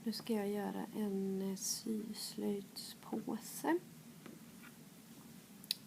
Nu ska jag göra en syslöjdspåse.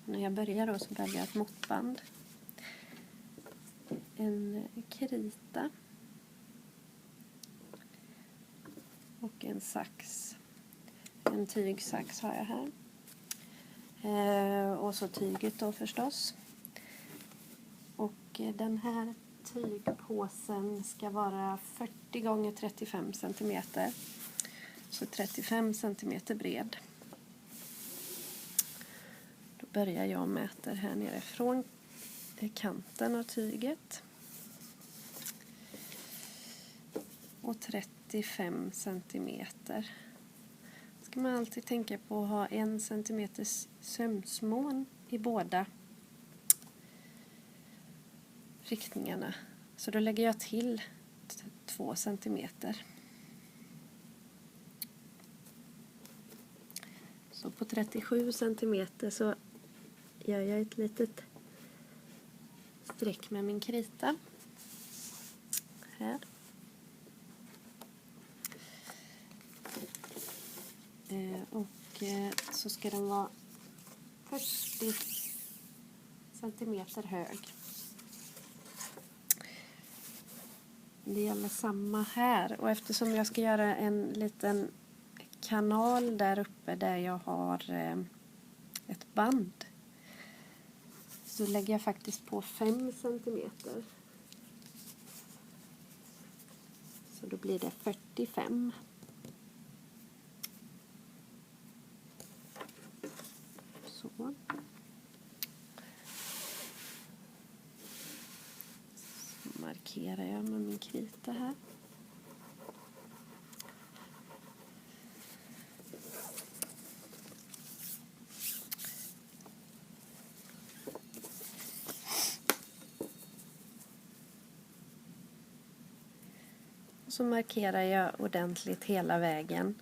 När jag börjar då så behöver jag ett måttband, en krita och en sax. En tygsax har jag här. Och så tyget då förstås. Och den här tygpåsen ska vara 40 gånger 35 cm. Så 35 cm bred. Då börjar jag mäta här nere från kanten av tyget. Och 35 cm. Ska man alltid tänka på att ha 1 cm sömsmån i båda riktningarna. Så då lägger jag till 2 cm. Så på 37 cm så gör jag ett litet streck med min krita. Här. Och så ska den vara 40 cm hög. Det gäller samma här. Och eftersom jag ska göra en liten kanal där uppe där jag har ett band, så lägger jag faktiskt på 5 cm. Så då blir det 45. Så. Så markerar jag med min krita här. Så markerar jag ordentligt hela vägen.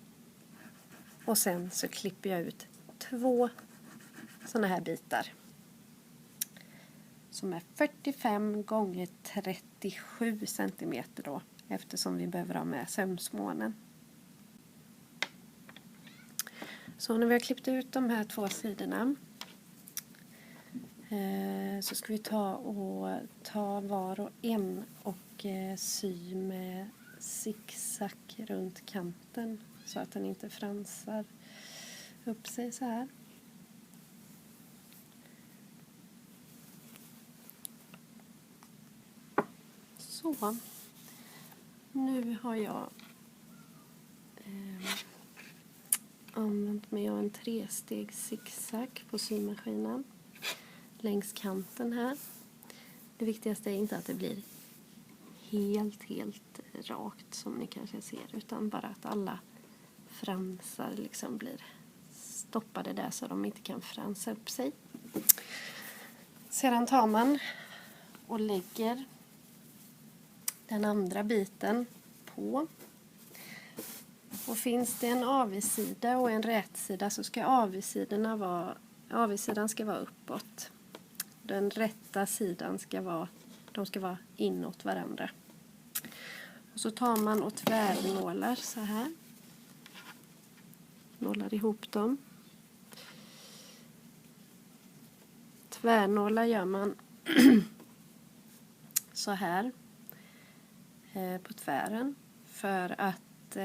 Och sen så klipper jag ut 2 sådana här bitar. Som är 45 gånger 37 cm då. Eftersom vi behöver ha med sömsmånen. Så när vi har klippt ut de här 2 sidorna. Så ska vi ta var och en och sy med zigzag runt kanten så att den inte fransar upp sig så här. Så, nu har jag använt mig av en 3-steg zigzag på symaskinen längs kanten här. Det viktigaste är inte att det blir helt rakt som ni kanske ser, utan bara att alla fransar liksom blir stoppade där så de inte kan fransa upp sig. Sedan tar man och lägger den andra biten på. Och finns det en avigsida och en rätsida så ska avigsidan ska vara uppåt. Den rätta sidan ska vara inåt varandra. Och så tar man och tvärnålar så här. Nålar ihop dem. Tvärnålar gör man så här på tvären. För att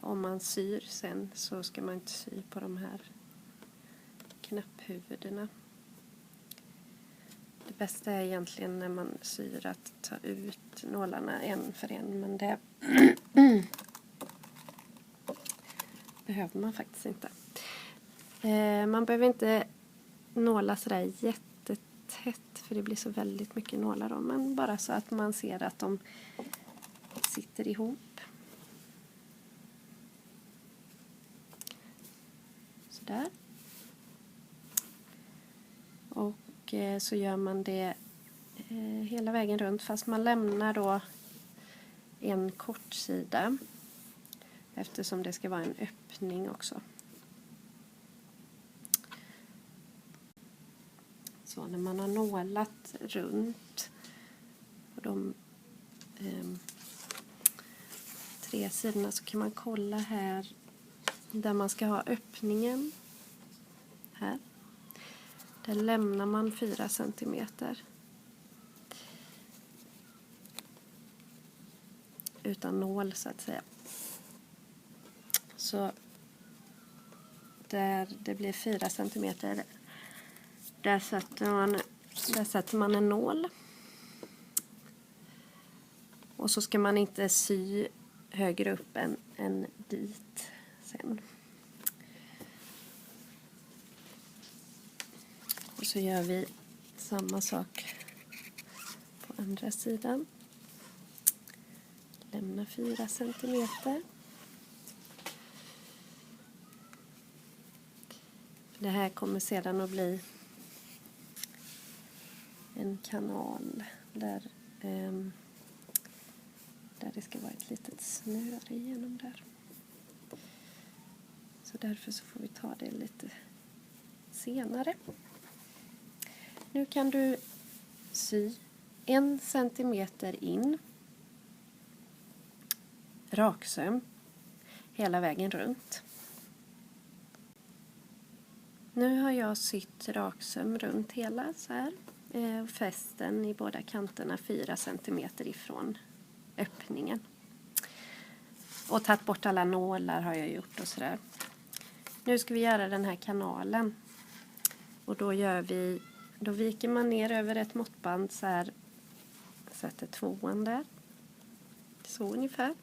om man syr sen så ska man inte sy på de här knapphuvudena. Det bästa är egentligen när man syr att ta ut nålarna en för en, men det behöver man faktiskt inte. Man behöver inte nåla sådär jättetätt för det blir så väldigt mycket nålar då, men bara så att man ser att de sitter ihop. Sådär. Och så gör man det hela vägen runt, fast man lämnar då en kort sida eftersom det ska vara en öppning också. Så när man har nålat runt de 3 sidorna så kan man kolla här där man ska ha öppningen. Här. Där lämnar man 4 centimeter. Utan nål så att säga. Så där det blir 4 centimeter, där sätter man en nål. Och så ska man inte sy högre upp än dit sen. Och så gör vi samma sak på andra sidan. Lämna 4 centimeter. Det här kommer sedan att bli en kanal där det ska vara ett litet snöre igenom där. Så därför så får vi ta det lite senare. Nu kan du sy 1 centimeter in raksöm hela vägen runt. Nu har jag sytt raksöm runt hela så här. Fästen i båda kanterna 4 centimeter ifrån öppningen. Och tagit bort alla nålar har jag gjort och sådär. Nu ska vi göra den här kanalen. Och då viker man ner över ett måttband så här. Sätter 2:an där. Så ungefär.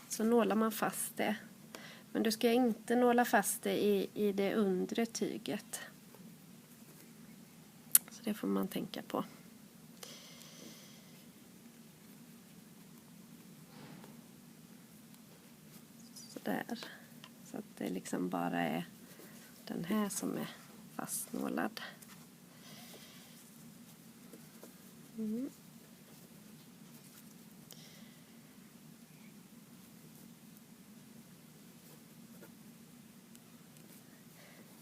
Så nålar man fast det. Men du ska inte nåla fast det i det undre tyget. Så det får man tänka på. Så där. Så att det liksom bara är den här som är fastnålad. Mm.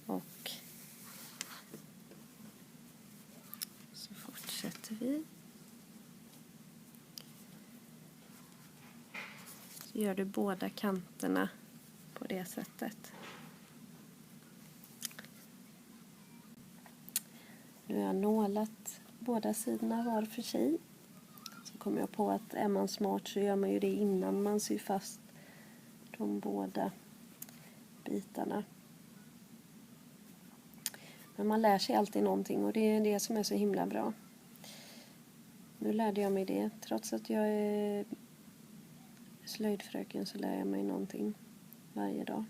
Och så fortsätter vi. Så gör du båda kanterna på det sättet. Nu har jag nålat båda sidorna var för sig. Så kommer jag på att är man smart så gör man ju det innan man syr fast de båda bitarna. Men man lär sig alltid någonting och det är det som är så himla bra. Nu lärde jag mig det. Trots att jag är slöjdfröken så lär jag mig någonting varje dag.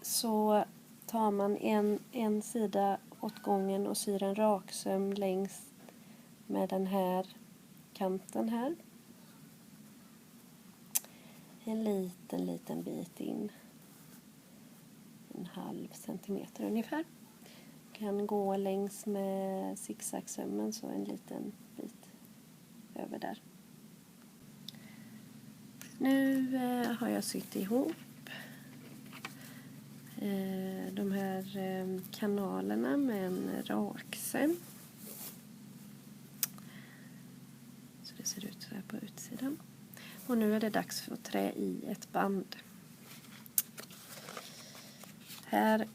Så tar man en sida åt gången och syr en raksöm längs med den här kanten här. En liten bit in. 1/2 centimeter ungefär. Kan gå längs med zigzagsömmen så en liten bit över där. Nu har jag sytt ihop de här kanalerna med en raksöm. Så det ser ut så här på utsidan. Och nu är det dags för att trä i ett band. Här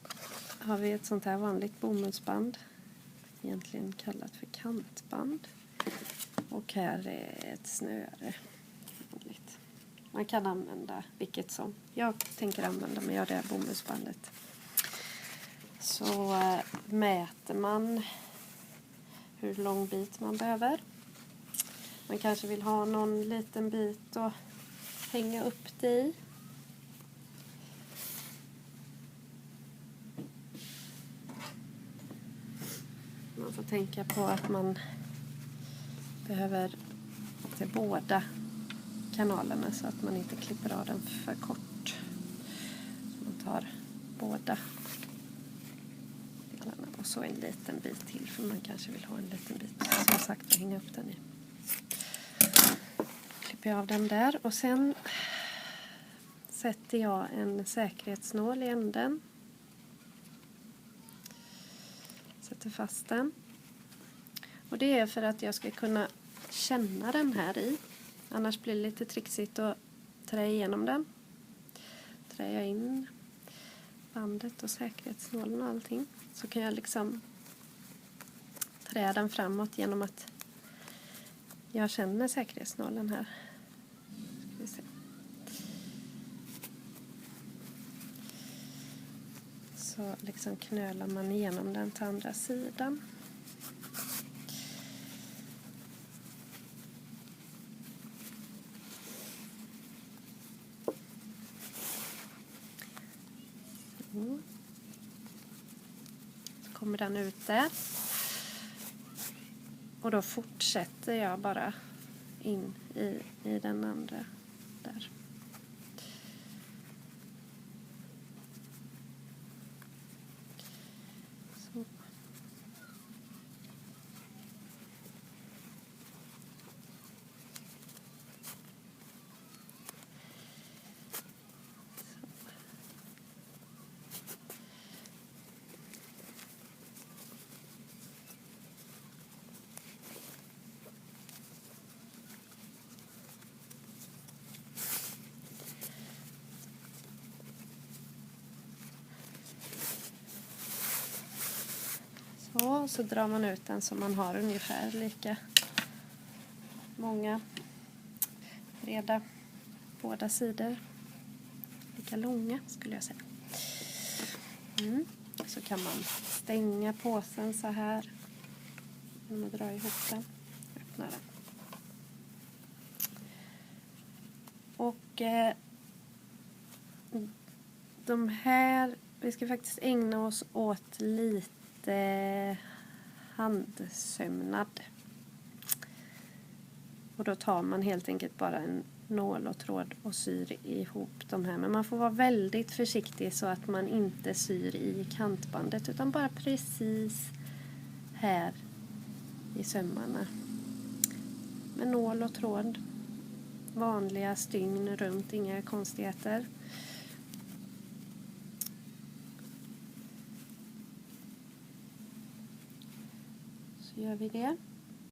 har vi ett sånt här vanligt bomullsband. Egentligen kallat för kantband. Och här är ett snöre. Man kan använda vilket som. Jag tänker använda mig av det här bomullsbandet. Så mäter man hur lång bit man behöver. Man kanske vill ha någon liten bit att hänga upp det i. Man får tänka på att man behöver till båda kanalerna så att man inte klipper av den för kort. Så man tar båda delarna och så en liten bit till för man kanske vill ha en liten bit som sagt att hänga upp den i. Klipper jag av den där och sen sätter jag en säkerhetsnål i änden. Sätter fast den. Och det är för att jag ska kunna känna den här i. Annars blir det lite trixigt att trä igenom den. Trär jag in bandet och säkerhetsnålen och allting, så kan jag liksom trä den framåt genom att jag känner säkerhetsnålen här. Ska vi se. Så liksom knölar man igenom den till andra sidan. Så kommer den ut där. Och då fortsätter jag bara in i den andra där. Så. Så drar man ut den så man har ungefär lika många breda båda sidor. Lika långa skulle jag säga. Så kan man stänga påsen så här. Genom att dra ihop den. Öppna den. Och de här, vi ska faktiskt ägna oss åt lite handsömnad. Och då tar man helt enkelt bara en nål och tråd och syr ihop de här. Men man får vara väldigt försiktig så att man inte syr i kantbandet, utan bara precis här i sömmarna. Med nål och tråd. Vanliga stygn runt, inga konstigheter. Så gör vi det.